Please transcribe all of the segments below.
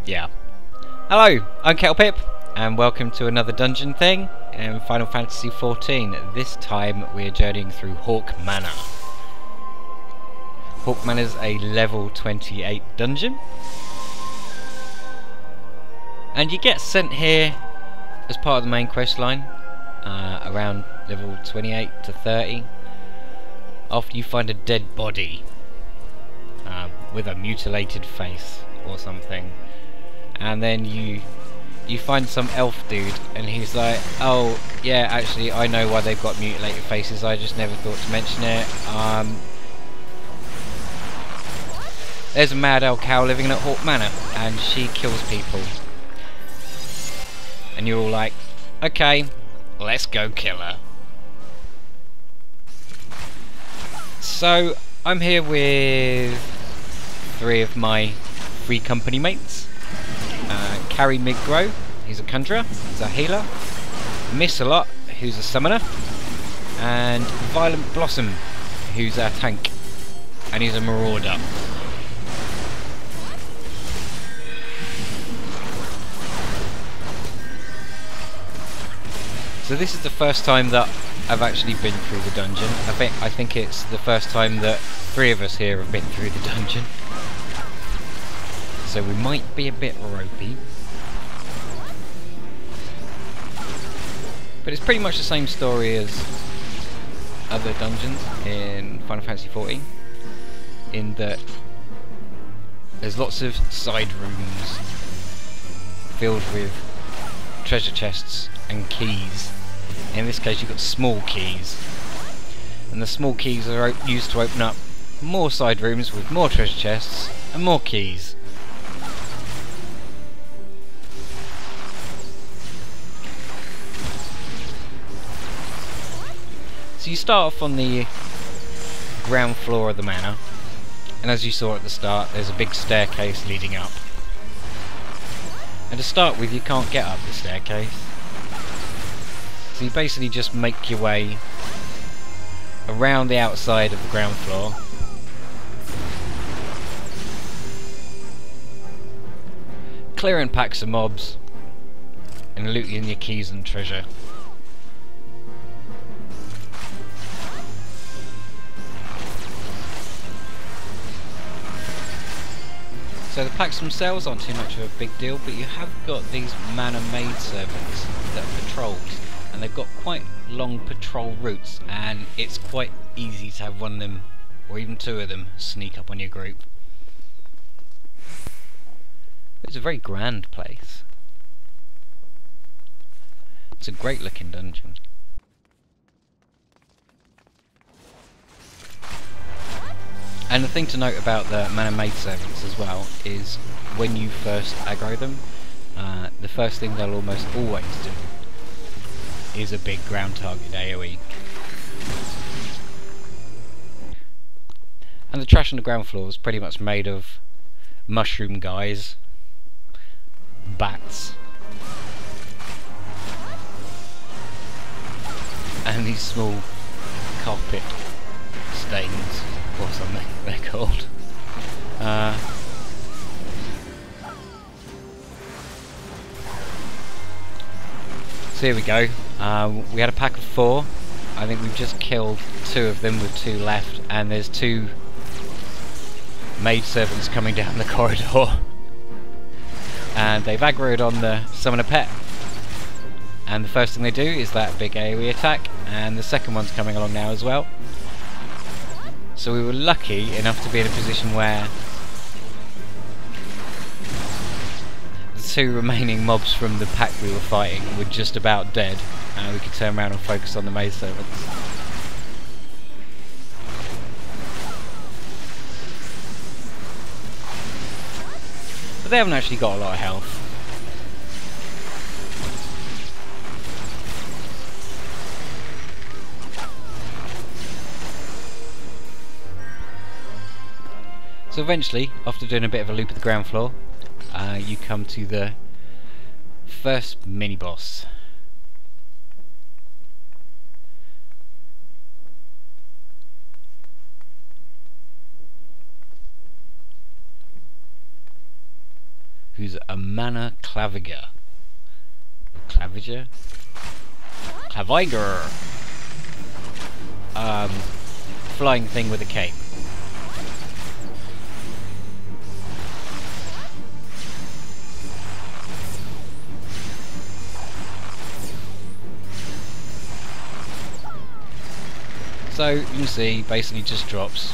Yeah. Hello, I'm Pip, and welcome to another dungeon thing in Final Fantasy XIV. This time we're journeying through Haukke Manor. Haukke Manor is a level 28 dungeon, and you get sent here as part of the main quest line, around level 28 to 30, after you find a dead body with a mutilated face or something. And then you find some elf dude, and he's like, oh yeah, actually I know why they've got mutilated faces, I just never thought to mention it. There's a mad old cow living at Haukke Manor, and she kills people. And you're all like, okay, let's go kill her. So I'm here with 3 of my 3 company mates. Carry Migro, he's a conjurer, he's a healer. Miss-a-lot, who's a summoner. And Violent Blossom, who's our tank, and he's a marauder. So this is the first time that I've actually been through the dungeon. I think it's the first time that 3 of us here have been through the dungeon. So we might be a bit ropey. But it's pretty much the same story as other dungeons in Final Fantasy XIV, in that there's lots of side rooms filled with treasure chests and keys. In this case you've got small keys, and the small keys are used to open up more side rooms with more treasure chests and more keys. So you start off on the ground floor of the manor, and as you saw at the start, there's a big staircase leading up. And to start with, you can't get up the staircase, so you basically just make your way around the outside of the ground floor, clearing packs of mobs and looting your keys and treasure. So the packs themselves aren't too much of a big deal, but you have got these manor maid servants that are patrols, and they've got quite long patrol routes, and it's quite easy to have one of them, or even 2 of them, sneak up on your group. It's a very grand place. It's a great looking dungeon. And the thing to note about the manor maid servants as well is when you first aggro them, the first thing they'll almost always do is a big ground target AoE. And the trash on the ground floor is pretty much made of mushroom guys, bats, and these small carpet stains, or something they're called. So here we go. We had a pack of 4. I think we've just killed 2 of them with 2 left, and there's 2 maid servants coming down the corridor. And they've aggroed on the summoner pet. And the first thing they do is that big AoE attack, and the second one's coming along now as well. So we were lucky enough to be in a position where the 2 remaining mobs from the pack we were fighting were just about dead, and we could turn around and focus on the maid servants. But they haven't actually got a lot of health. So eventually, after doing a bit of a loop of the ground floor, you come to the first mini-boss. who's a mana claviger. Claviger? Claviger! Flying thing with a cape. So you can see, basically just drops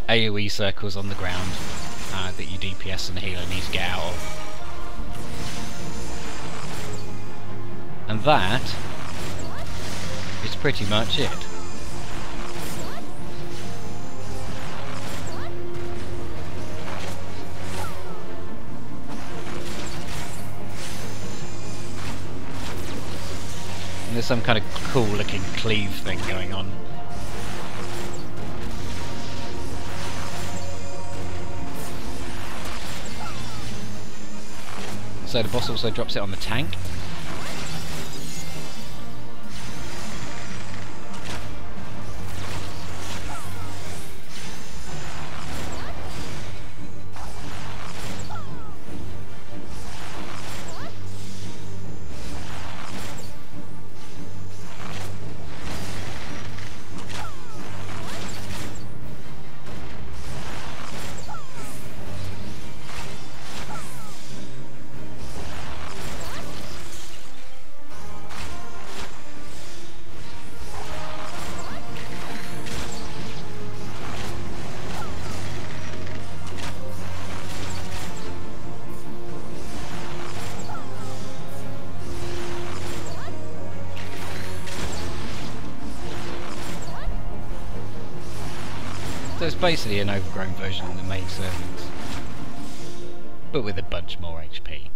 AoE circles on the ground that your DPS and the healer needs to get out of. And that is pretty much it. And there's some kind of cool looking cleave thing going on. So the boss also drops it on the tank. So it's basically an overgrown version of the main servants, but with a bunch more HP.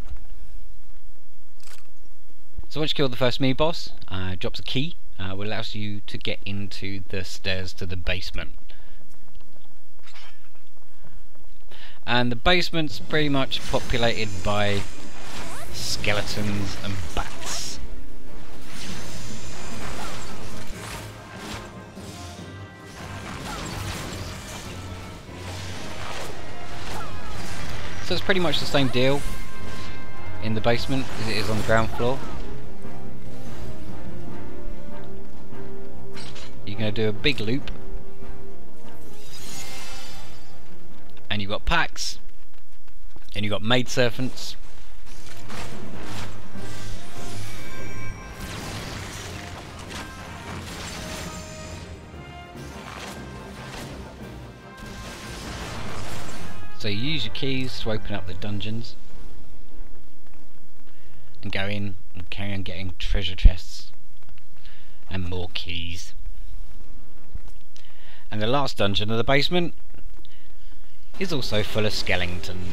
So once you kill the first mini boss, drops a key, which allows you to get into the stairs to the basement. And the basement's pretty much populated by skeletons and bats. So it's pretty much the same deal in the basement as it is on the ground floor. You're going to do a big loop, and you've got packs, and you've got maid servants, so you use your keys to open up the dungeons and go in and carry on getting treasure chests and more keys. And the last dungeon of the basement is also full of skeletons.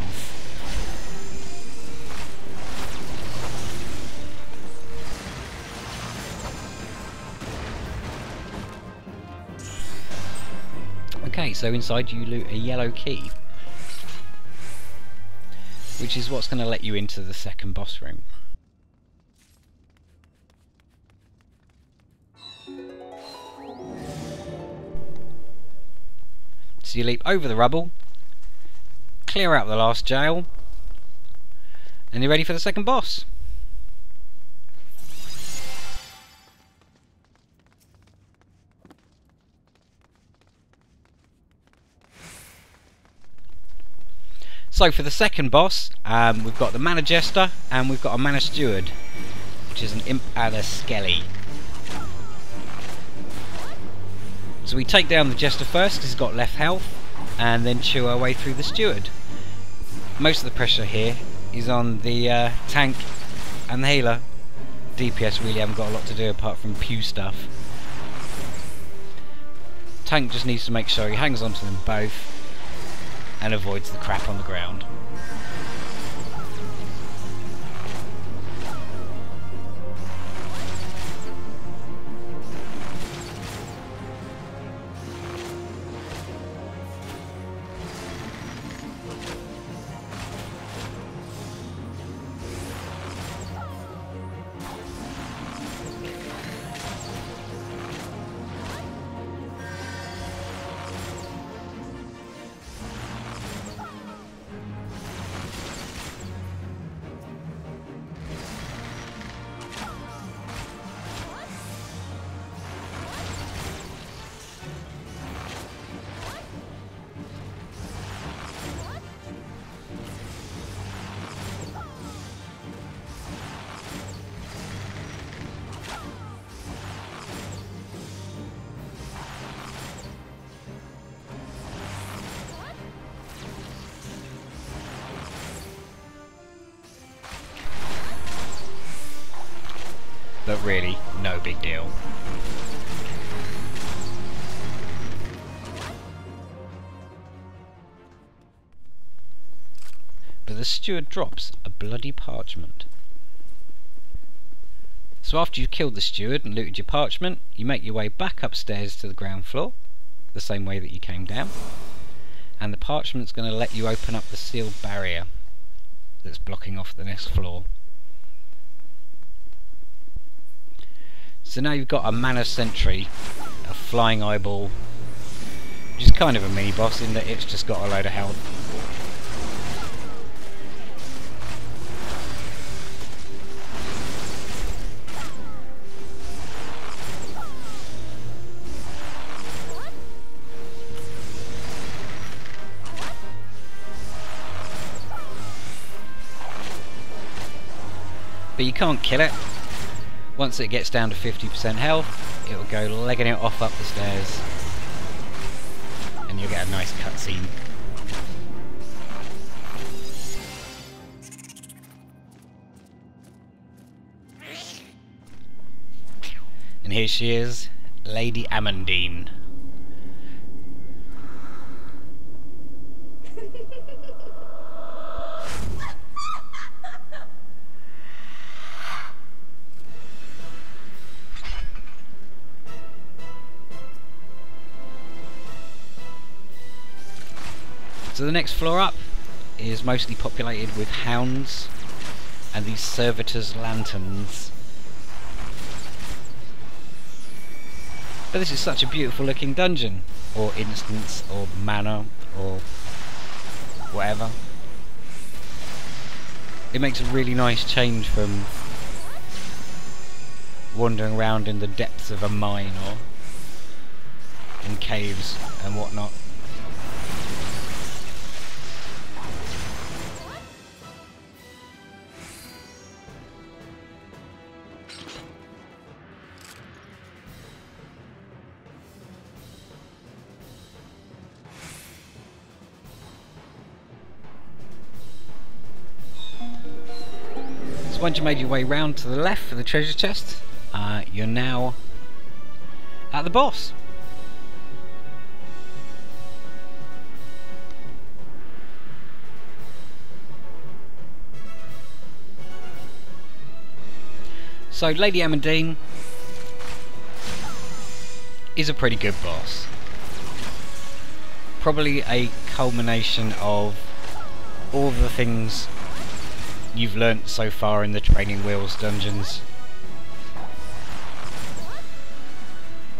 Okay, so inside you loot a yellow key, which is what's going to let you into the second boss room. So you leap over the rubble, clear out the last jail, and you're ready for the second boss. So for the second boss, we've got the Mana Jester and we've got a Mana Steward, which is an imp and a skelly. So we take down the Jester first because he's got left health, and then chew our way through the Steward. Most of the pressure here is on the tank and the healer. DPS really haven't got a lot to do apart from pew stuff. Tank just needs to make sure he hangs on to them both and avoids the crap on the ground. but really, no big deal. But the steward drops a bloody parchment. So after you've killed the steward and looted your parchment, you make your way back upstairs to the ground floor, the same way that you came down, and the parchment's going to let you open up the sealed barrier that's blocking off the next floor. So now you've got a Manor Sentry, a flying eyeball, which is kind of a mini boss in that it's just got a load of health. But you can't kill it. Once it gets down to 50% health, it'll go legging it off up the stairs, and you'll get a nice cutscene. And here she is, Lady Amandine. So the next floor up is mostly populated with hounds and these servitors' lanterns. But this is such a beautiful looking dungeon, or instance, or manor, or whatever. It makes a really nice change from wandering around in the depths of a mine or in caves and whatnot. Once you made your way round to the left for the treasure chest, you're now at the boss. So Lady Amandine is a pretty good boss. Probably a culmination of all the things you've learnt so far in the Training Wheels dungeons.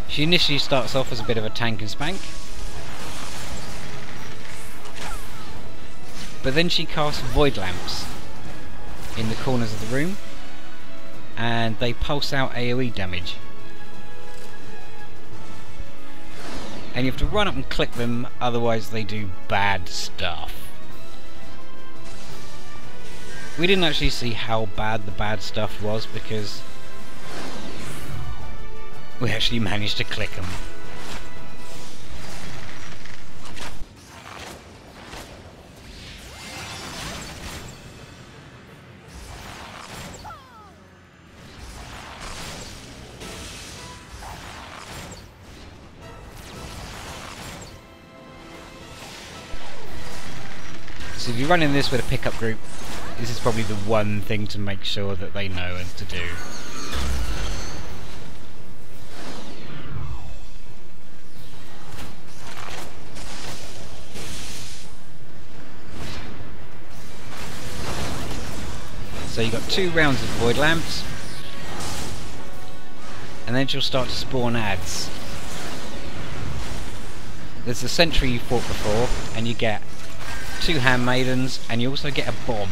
She initially starts off as a bit of a tank and spank, but then she casts void lamps in the corners of the room, and they pulse out AoE damage. And you have to run up and click them, otherwise they do bad stuff. We didn't actually see how bad the bad stuff was because we actually managed to click them. So if you're running this with a pickup group, this is probably the one thing to make sure that they know and to do. So you've got 2 rounds of void lamps, and then she'll start to spawn ads. There's the sentry you fought before, and you get 2 handmaidens, and you also get a bomb.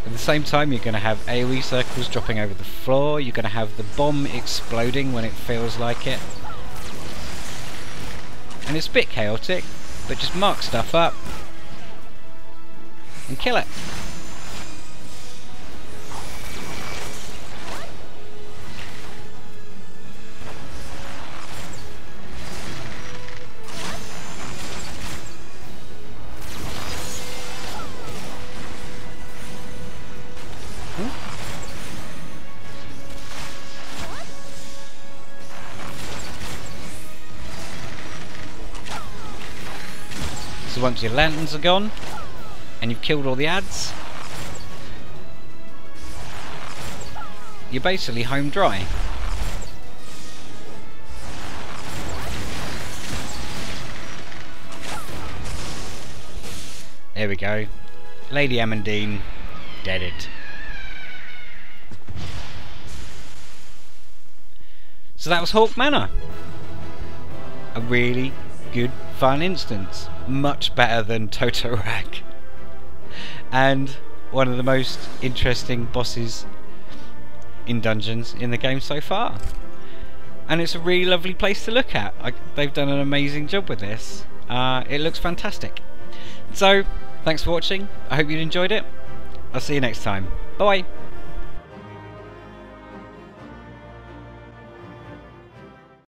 At the same time, you're going to have AoE circles dropping over the floor, you're going to have the bomb exploding when it feels like it. And it's a bit chaotic, but just mark stuff up and kill it. So once your lanterns are gone, and you've killed all the ads, you're basically home dry. There we go. Lady Amandine, deaded. So that was Haukke Manor. A really good, fun instance. Much better than Totorak. And one of the most interesting bosses in dungeons in the game so far. And it's a really lovely place to look at. They've done an amazing job with this. It looks fantastic. So, thanks for watching. I hope you enjoyed it. I'll see you next time. Bye.